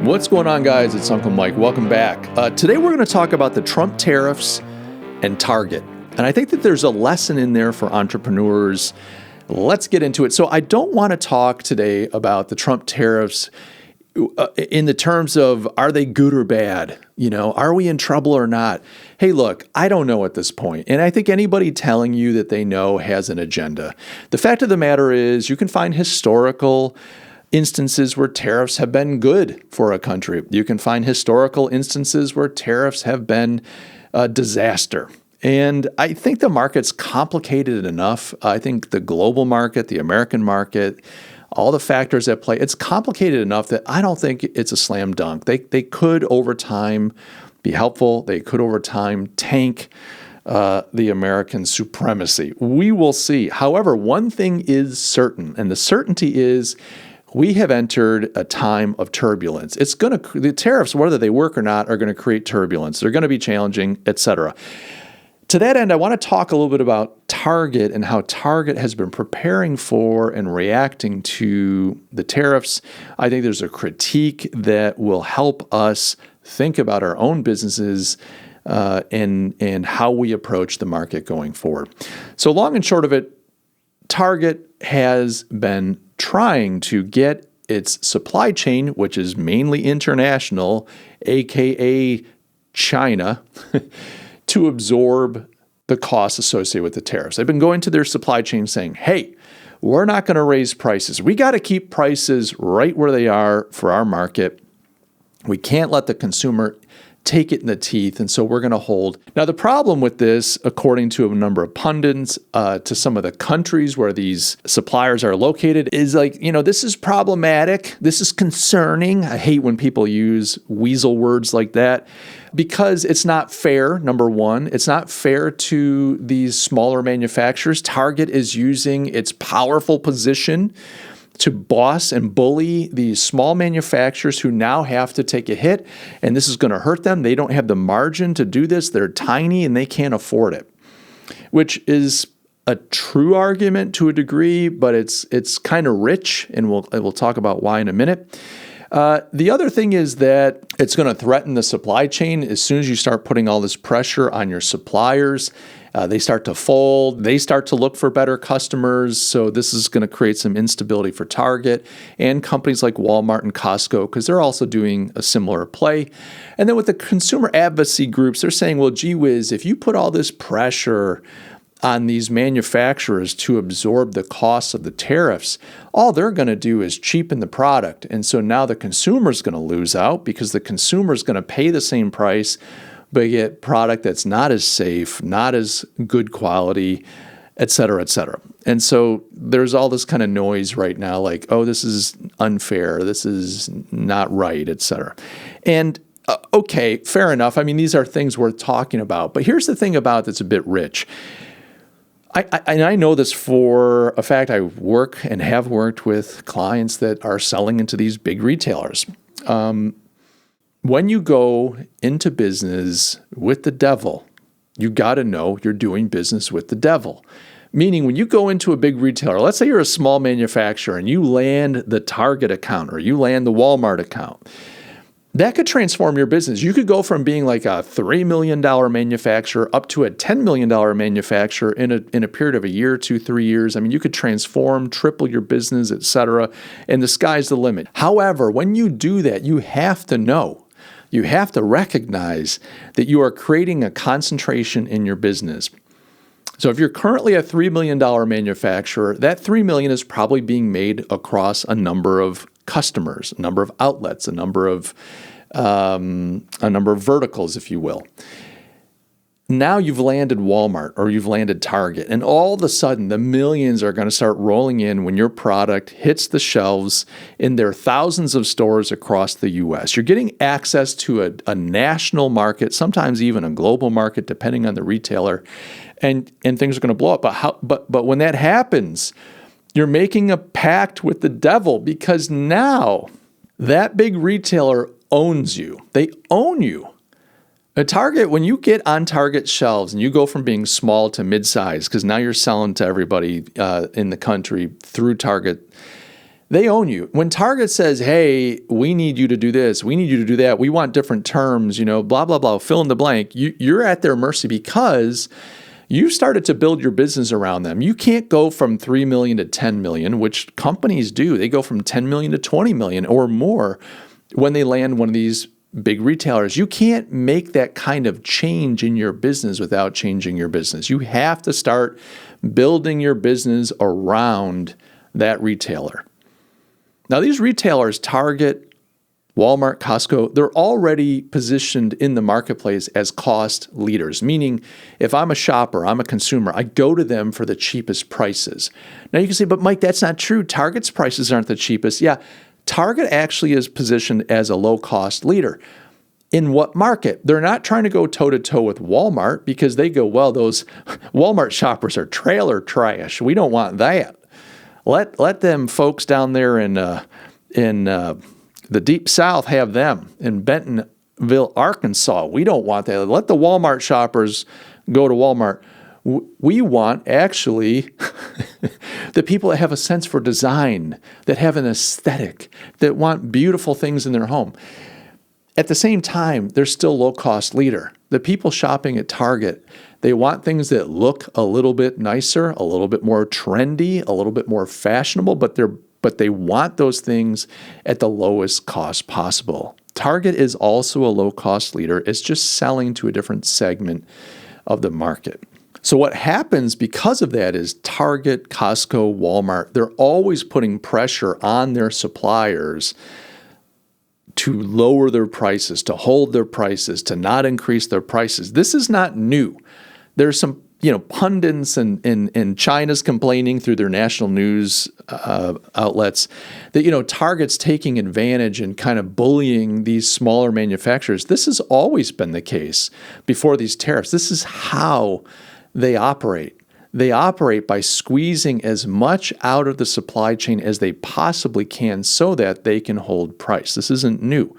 What's going on, guys? It's Uncle Mike. Welcome back. Today we're going to talk about the Trump tariffs and Target. And I think that there's a lesson in there for entrepreneurs. Let's get into it. So I don't want to talk today about the Trump tariffs in the terms of, are they good or bad? You know, are we in trouble or not? Hey, look, I don't know at this point. And I think anybody telling you that they know has an agenda. The fact of the matter is you can find historical instances where tariffs have been good for a country. You can find historical instances where tariffs have been a disaster. And I think the market's complicated enough. I think the global market, the American market, all the factors at play, it's complicated enough that I don't think it's a slam dunk. They could over time be helpful. They could over time tank the American supremacy. We will see. However, one thing is certain, and the certainty is we have entered a time of turbulence. The tariffs, whether they work or not, are going to create turbulence. They're going to be challenging, et cetera. To that end, I want to talk a little bit about Target and how Target has been preparing for and reacting to the tariffs. I think there's a critique that will help us think about our own businesses and how we approach the market going forward. So long and short of it, Target has been trying to get its supply chain, which is mainly international, aka China, to absorb the costs associated with the tariffs. They've been going to their supply chain saying, hey, we're not going to raise prices. We got to keep prices right where they are for our market. We can't let the consumer take it in the teeth, and so we're going to hold. Now, the problem with this, according to a number of pundits, to some of the countries where these suppliers are located, is this is problematic. This is concerning. I hate when people use weasel words like that because it's not fair, number one. It's not fair to these smaller manufacturers. Target is using its powerful position to boss and bully these small manufacturers who now have to take a hit, and this is going to hurt them. They don't have the margin to do this. They're tiny and they can't afford it, which is a true argument to a degree, but it's kind of rich, and we'll talk about why in a minute. The other thing is that it's going to threaten the supply chain. As soon as you start putting all this pressure on your suppliers, they start to fold. They start to look for better customers. So this is going to create some instability for Target and companies like Walmart and Costco, because they're also doing a similar play. And then with the consumer advocacy groups, they're saying, well, gee whiz, if you put all this pressure on these manufacturers to absorb the costs of the tariffs, all they're going to do is cheapen the product. And so now the consumer is going to lose out because the consumer is going to pay the same price, but get product that's not as safe, not as good quality, et cetera, et cetera. And so there's all this kind of noise right now like, oh, this is unfair, this is not right, et cetera. And okay, fair enough. I mean, these are things worth talking about. But here's the thing about it that's a bit rich. I know this for a fact. I work and have worked with clients that are selling into these big retailers. When you go into business with the devil, you got to know you're doing business with the devil. Meaning when you go into a big retailer, let's say you're a small manufacturer and you land the Target account or you land the Walmart account, that could transform your business. You could go from being like a $3 million manufacturer up to a $10 million manufacturer in a period of a year, 2, 3 years. I mean, you could transform, triple your business, et cetera, and the sky's the limit. However, when you do that, you have to know, you have to recognize that you are creating a concentration in your business. So if you're currently a $3 million manufacturer, that $3 million is probably being made across a number of customers, a number of outlets, a number of verticals, if you will. Now you've landed Walmart or you've landed Target, and all of a sudden the millions are going to start rolling in when your product hits the shelves in their thousands of stores across the U.S. You're getting access to a national market, sometimes even a global market, depending on the retailer, and things are going to blow up. But when that happens, you're making a pact with the devil, because now that big retailer owns you. They own you. A Target, when you get on Target shelves and you go from being small to mid-size, because now you're selling to everybody in the country through Target, They own you. When Target says, hey, we need you to do this, we need you to do that, we want different terms, blah, blah, blah, fill in the blank, you're at their mercy because you started to build your business around them. You can't go from 3 million to 10 million, which companies do. They go from 10 million to 20 million or more when they land one of these big retailers. You can't make that kind of change in your business without changing your business. You have to start building your business around that retailer. Now, these retailers, Target, Walmart, Costco, they're already positioned in the marketplace as cost leaders, meaning if I'm a shopper, I'm a consumer, I go to them for the cheapest prices. Now, you can say, but Mike, that's not true. Target's prices aren't the cheapest. Yeah, Target actually is positioned as a low-cost leader. In what market? They're not trying to go toe-to-toe with Walmart because they go, well, those Walmart shoppers are trailer trash. We don't want that. Let them folks down there in the Deep South have them in Bentonville, Arkansas. We don't want that. Let the Walmart shoppers go to Walmart. We want actually the people that have a sense for design, that have an aesthetic, that want beautiful things in their home. At the same time, they're still low-cost leader. The people shopping at Target, they want things that look a little bit nicer, a little bit more trendy, a little bit more fashionable, but they want those things at the lowest cost possible. Target is also a low-cost leader. It's just selling to a different segment of the market. So what happens because of that is Target, Costco, Walmart, they're always putting pressure on their suppliers to lower their prices, to hold their prices, to not increase their prices. This is not new. There's some pundits and China's complaining through their national news outlets that, Target's taking advantage and kind of bullying these smaller manufacturers. This has always been the case before these tariffs. This is how they operate. They operate by squeezing as much out of the supply chain as they possibly can so that they can hold price. This isn't new.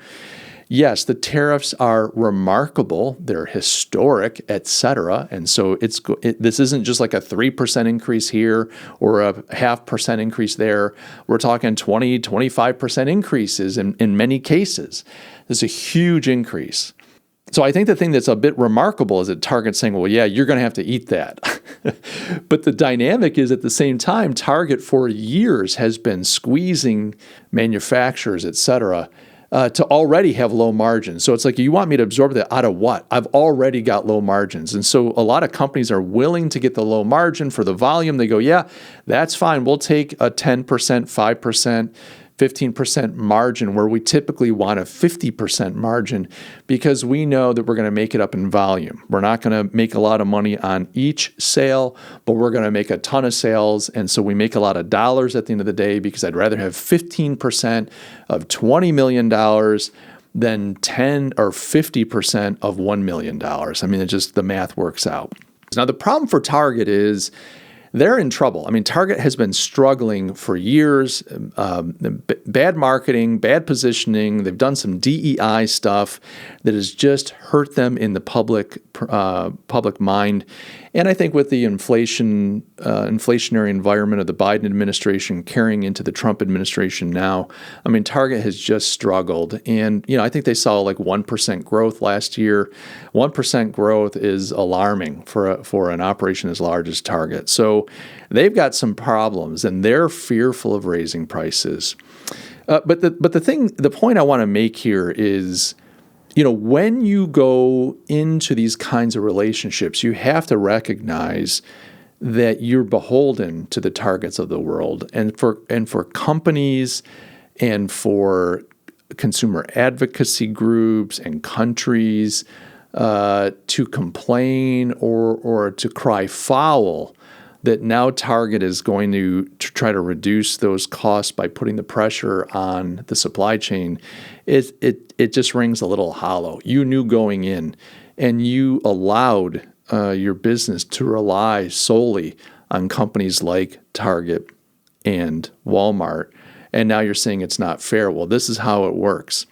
Yes, the tariffs are remarkable. They're historic, etc. And so this isn't just like a 3% increase here or a 0.5% increase there. We're talking 20, 25% increases in many cases. This is a huge increase. So I think the thing that's a bit remarkable is that Target's saying, well, yeah, you're going to have to eat that. But the dynamic is at the same time, Target for years has been squeezing manufacturers, et cetera, to already have low margins. So it's like, you want me to absorb that out of what? I've already got low margins. And so a lot of companies are willing to get the low margin for the volume. They go, yeah, that's fine. We'll take a 10%, 5%, 15% margin where we typically want a 50% margin because we know that we're going to make it up in volume. We're not going to make a lot of money on each sale, but we're going to make a ton of sales. And so we make a lot of dollars at the end of the day because I'd rather have 15% of $20 million than 10 or 50% of $1 million. I mean, the math works out. Now, the problem for Target is they're in trouble. I mean, Target has been struggling for years, bad marketing, bad positioning. They've done some DEI stuff that has just hurt them in the public mind. And I think with the inflationary environment of the Biden administration carrying into the Trump administration now, I mean, Target has just struggled. And, I think they saw like 1% growth last year. 1% growth is alarming for an operation as large as Target. So they've got some problems and they're fearful of raising prices. But the point I want to make here is, when you go into these kinds of relationships, you have to recognize that you're beholden to the Targets of the world, and for companies and for consumer advocacy groups and countries to complain or to cry foul that now Target is going to try to reduce those costs by putting the pressure on the supply chain, it just rings a little hollow. You knew going in, and you allowed your business to rely solely on companies like Target and Walmart, and now you're saying it's not fair. Well, this is how it works.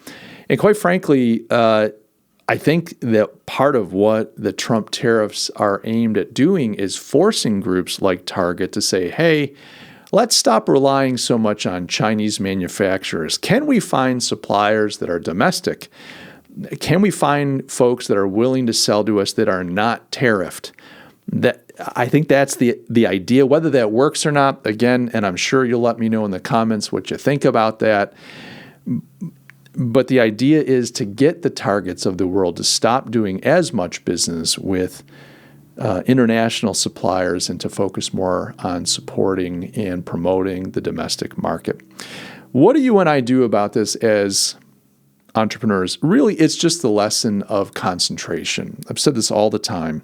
And quite frankly, I think that part of what the Trump tariffs are aimed at doing is forcing groups like Target to say, hey, let's stop relying so much on Chinese manufacturers. Can we find suppliers that are domestic? Can we find folks that are willing to sell to us that are not tariffed? I think that's the idea. Whether that works or not, again, and I'm sure you'll let me know in the comments what you think about that. But the idea is to get the Targets of the world to stop doing as much business with international suppliers and to focus more on supporting and promoting the domestic market. What do you and I do about this as entrepreneurs? Really, it's just the lesson of concentration. I've said this all the time.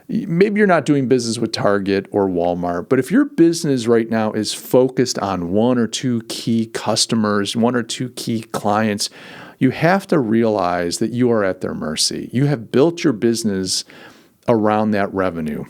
Maybe you're not doing business with Target or Walmart, but if your business right now is focused on one or two key customers, one or two key clients, you have to realize that you are at their mercy. You have built your business around that revenue.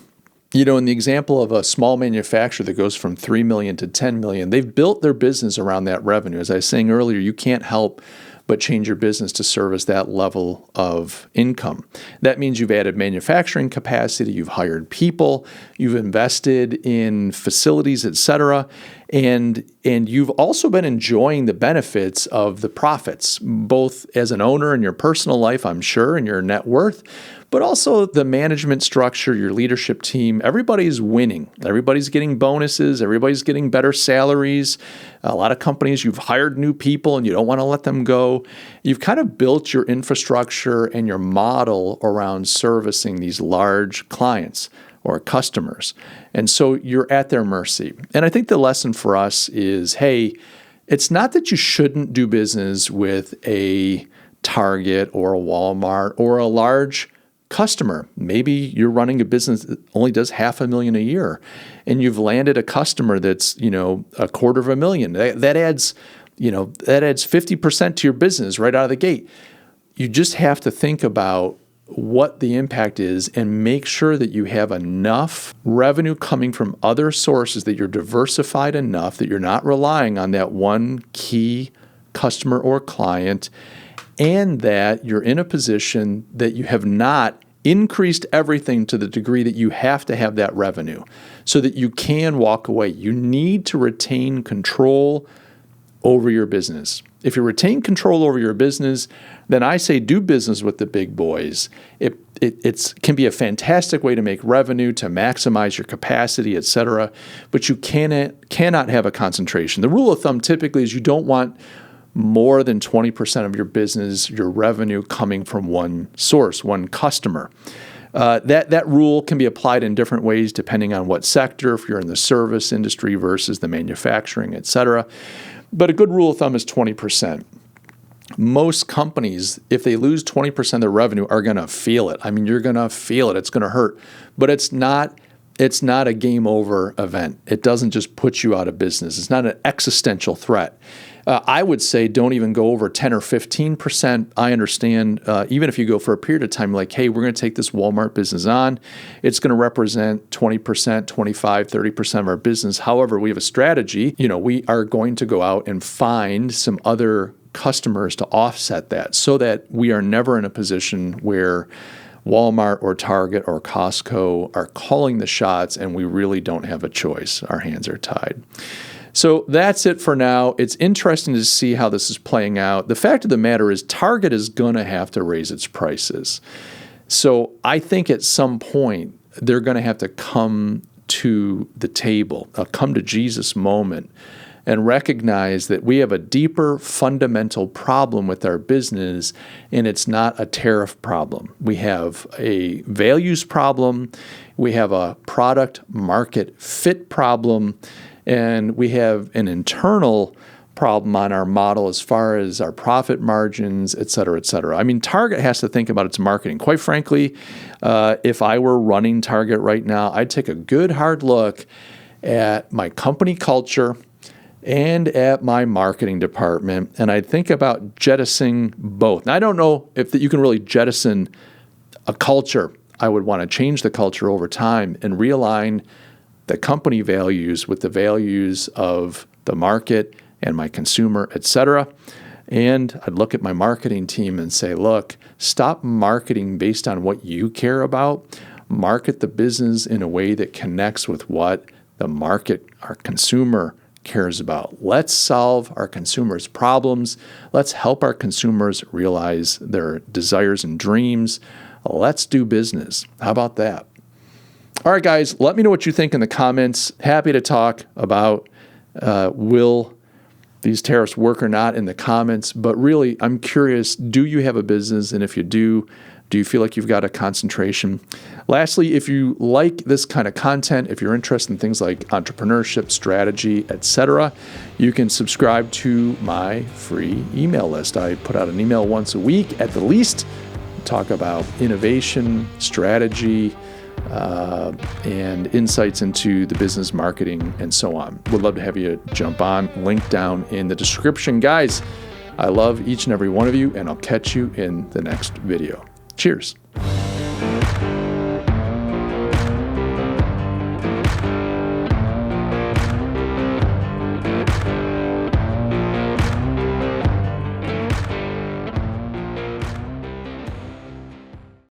In the example of a small manufacturer that goes from 3 million to 10 million, they've built their business around that revenue. As I was saying earlier, you can't help but change your business to service that level of income. That means you've added manufacturing capacity, you've hired people, you've invested in facilities, et cetera, and you've also been enjoying the benefits of the profits, both as an owner in your personal life, I'm sure, and your net worth, but also the management structure, your leadership team. Everybody's winning. Everybody's getting bonuses. Everybody's getting better salaries. A lot of companies, you've hired new people and you don't want to let them go. You've kind of built your infrastructure and your model around servicing these large clients or customers. And so you're at their mercy. And I think the lesson for us is, hey, it's not that you shouldn't do business with a Target or a Walmart or a large customer. Maybe you're running a business that only does $500,000 a year, and you've landed a customer that's, $250,000. That adds 50% to your business right out of the gate. You just have to think about what the impact is and make sure that you have enough revenue coming from other sources, that you're diversified enough, that you're not relying on that one key customer or client, and that you're in a position that you have not increased everything to the degree that you have to have that revenue so that you can walk away. You need to retain control over your business. If you retain control over your business, then I say do business with the big boys. It can be a fantastic way to make revenue, to maximize your capacity, et cetera, but you cannot have a concentration. The rule of thumb typically is you don't want more than 20% of your business, your revenue, coming from one source, one customer. That rule can be applied in different ways depending on what sector, if you're in the service industry versus the manufacturing, et cetera. But a good rule of thumb is 20%. Most companies, if they lose 20% of their revenue, are going to feel it. I mean, you're going to feel it. It's going to hurt. But it's not a game over event. It doesn't just put you out of business. It's not an existential threat. I would say don't even go over 10 or 15%. I understand, even if you go for a period of time, like, hey, we're going to take this Walmart business on. It's going to represent 20%, 25, 30% of our business. However, we have a strategy. We are going to go out and find some other customers to offset that so that we are never in a position where Walmart or Target or Costco are calling the shots and we really don't have a choice. Our hands are tied. So that's it for now. It's interesting to see how this is playing out. The fact of the matter is Target is going to have to raise its prices. So I think at some point they're going to have to come to the table, a come to Jesus moment, and recognize that we have a deeper fundamental problem with our business, and it's not a tariff problem. We have a values problem, we have a product market fit problem, and we have an internal problem on our model as far as our profit margins, et cetera, et cetera. I mean, Target has to think about its marketing. Quite frankly, if I were running Target right now, I'd take a good hard look at my company culture and at my marketing department, and I'd think about jettisoning both. Now, I don't know if you can really jettison a culture. I would want to change the culture over time and realign the company values with the values of the market and my consumer, et cetera. And I'd look at my marketing team and say, look, stop marketing based on what you care about. Market the business in a way that connects with what the market, our consumer cares about. Let's solve our consumers' problems. Let's help our consumers realize their desires and dreams. Let's do business. How about that? All right, guys, let me know what you think in the comments. Happy to talk about will these tariffs work or not in the comments. But really, I'm curious, do you have a business? And if you do you feel like you've got a concentration? Lastly, if you like this kind of content, if you're interested in things like entrepreneurship, strategy, etc., you can subscribe to my free email list. I put out an email once a week at the least, talk about innovation, strategy, and insights into the business, marketing, and so on. Would love to have you jump on. Link down in the description. Guys, I love each and every one of you, and I'll catch you in the next video. Cheers.